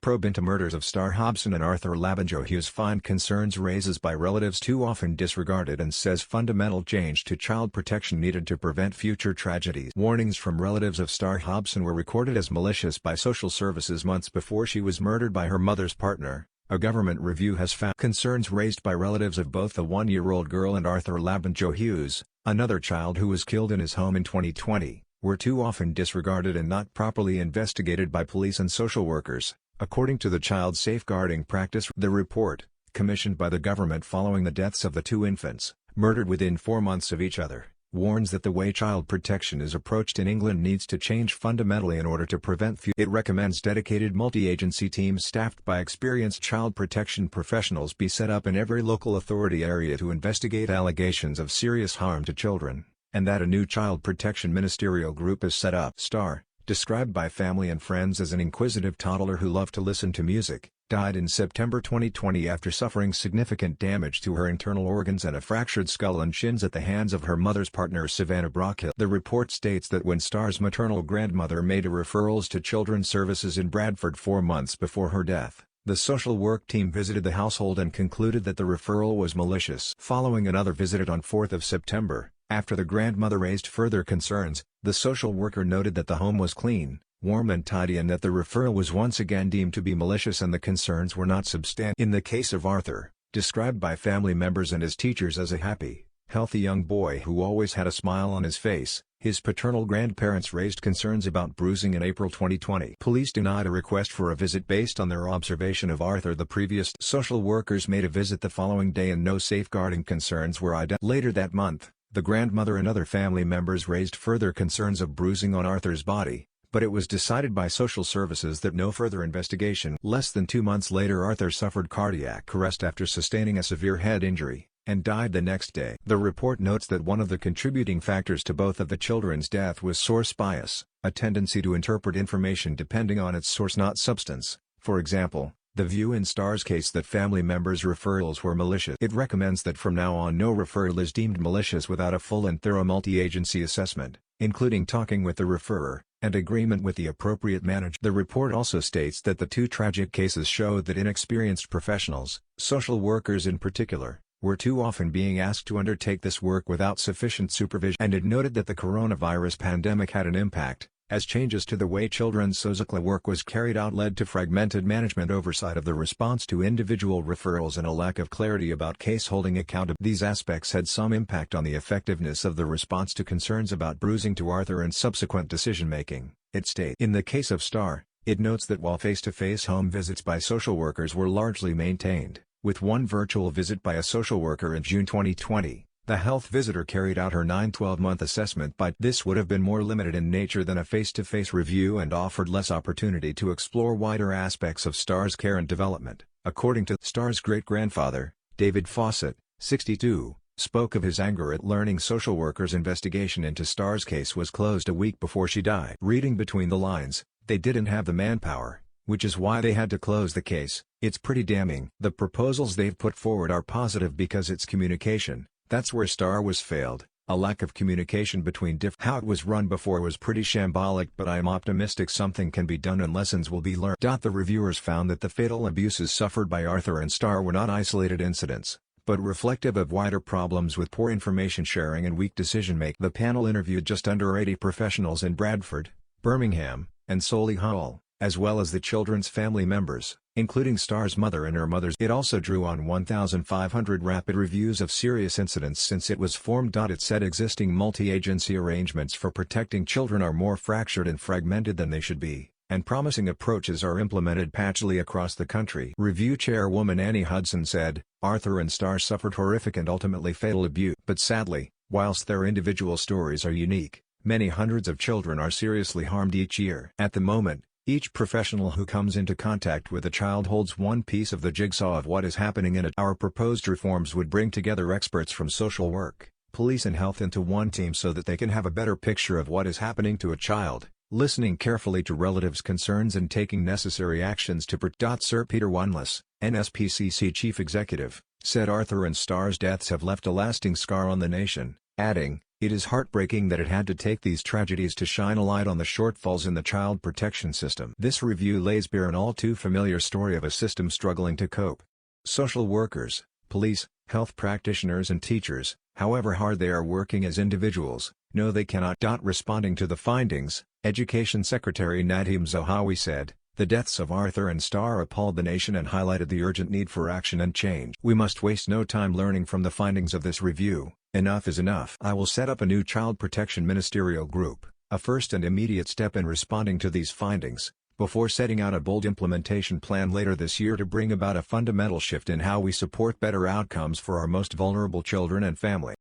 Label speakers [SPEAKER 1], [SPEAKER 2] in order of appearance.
[SPEAKER 1] probe into murders of star Hobson and Arthur. Labinjo-Hughes finds concerns raised by relatives too often disregarded and says fundamental change to child protection needed to prevent future tragedies. Warnings from relatives of star Hobson were recorded as malicious by social services months before she was murdered by her mother's partner. A government review has found concerns raised by relatives of both the one-year-old girl and Arthur Labinjo-Hughes, another child who was killed in his home in 2020, were too often disregarded and not properly investigated by police and social workers, according to the Child Safeguarding Practice. The report, commissioned by the government following the deaths of the two infants, murdered within 4 months of each other, warns that the way child protection is approached in England needs to change fundamentally in order to prevent It recommends dedicated multi-agency teams staffed by experienced child protection professionals be set up in every local authority area to investigate allegations of serious harm to children, and that a new child protection ministerial group is set up. Star, described by family and friends as an inquisitive toddler who loved to listen to music, died in September 2020 after suffering significant damage to her internal organs and a fractured skull and shins at the hands of her mother's partner Savannah Brockhill. The report states that when Star's maternal grandmother made referrals to children's services in Bradford 4 months before her death, the social work team visited the household and concluded that the referral was malicious. Following another visit on 4th of September, after the grandmother raised further concerns, the social worker noted that the home was clean, warm and tidy and that the referral was once again deemed to be malicious and the concerns were not substantiated. In the case of Arthur, described by family members and his teachers as a happy, healthy young boy who always had a smile on his face, his paternal grandparents raised concerns about bruising in April 2020. Police denied a request for a visit based on their observation of Arthur the previous. Social workers made a visit the following day and no safeguarding concerns were identified. Later that month, the grandmother and other family members raised further concerns of bruising on Arthur's body, but it was decided by social services that no further investigation. Less than 2 months later, Arthur suffered cardiac arrest after sustaining a severe head injury, and died the next day. The report notes that one of the contributing factors to both of the children's death was source bias, a tendency to interpret information depending on its source not substance. For example, the view in Star's case that family members' referrals were malicious. It recommends that from now on no referral is deemed malicious without a full and thorough multi-agency assessment, including talking with the referrer, and agreement with the appropriate manager. The report also states that the two tragic cases showed that inexperienced professionals, social workers in particular, were too often being asked to undertake this work without sufficient supervision. And it noted that the coronavirus pandemic had an impact, as changes to the way children's social work was carried out led to fragmented management oversight of the response to individual referrals and a lack of clarity about case-holding accountability. These aspects had some impact on the effectiveness of the response to concerns about bruising to Arthur and subsequent decision-making, it states. In the case of Star, it notes that while face-to-face home visits by social workers were largely maintained, with one virtual visit by a social worker in June 2020, the health visitor carried out her 9-12-month assessment. This would have been more limited in nature than a face-to-face review and offered less opportunity to explore wider aspects of Star's care and development. According to Star's great-grandfather, David Fawcett, 62, spoke of his anger at learning social workers' investigation into Star's case was closed a week before she died. Reading between the lines, they didn't have the manpower, which is why they had to close the case. It's pretty damning. The proposals they've put forward are positive because it's communication. That's where Star was failed, a lack of communication between how it was run before was pretty shambolic, but I am optimistic something can be done and lessons will be learned. The reviewers found that the fatal abuses suffered by Arthur and Star were not isolated incidents, but reflective of wider problems with poor information sharing and weak decision-making. The panel interviewed just under 80 professionals in Bradford, Birmingham, and Solihull, as well as the children's family members, including Star's mother and her mother's. It also drew on 1,500 rapid reviews of serious incidents since it was formed. It said existing multi-agency arrangements for protecting children are more fractured and fragmented than they should be, and promising approaches are implemented patchily across the country. Review chairwoman Annie Hudson said, Arthur and Star suffered horrific and ultimately fatal abuse. But sadly, whilst their individual stories are unique, many hundreds of children are seriously harmed each year. At the moment, each professional who comes into contact with a child holds one piece of the jigsaw of what is happening in it. Our proposed reforms would bring together experts from social work, police and health into one team so that they can have a better picture of what is happening to a child, listening carefully to relatives' concerns and taking necessary actions to protect. Sir Peter Wanless, NSPCC Chief Executive, said Arthur and Star's deaths have left a lasting scar on the nation, adding, It is heartbreaking that it had to take these tragedies to shine a light on the shortfalls in the child protection system. This review lays bare an all too familiar story of a system struggling to cope. Social workers, police, health practitioners and teachers, however hard they are working as individuals, know they cannot. Responding to the findings, Education Secretary Nadeem Zahawi said, "The deaths of Arthur and Star appalled the nation and highlighted the urgent need for action and change. We must waste no time learning from the findings of this review. Enough is enough. I will set up a new child protection ministerial group, a first and immediate step in responding to these findings, before setting out a bold implementation plan later this year to bring about a fundamental shift in how we support better outcomes for our most vulnerable children and families."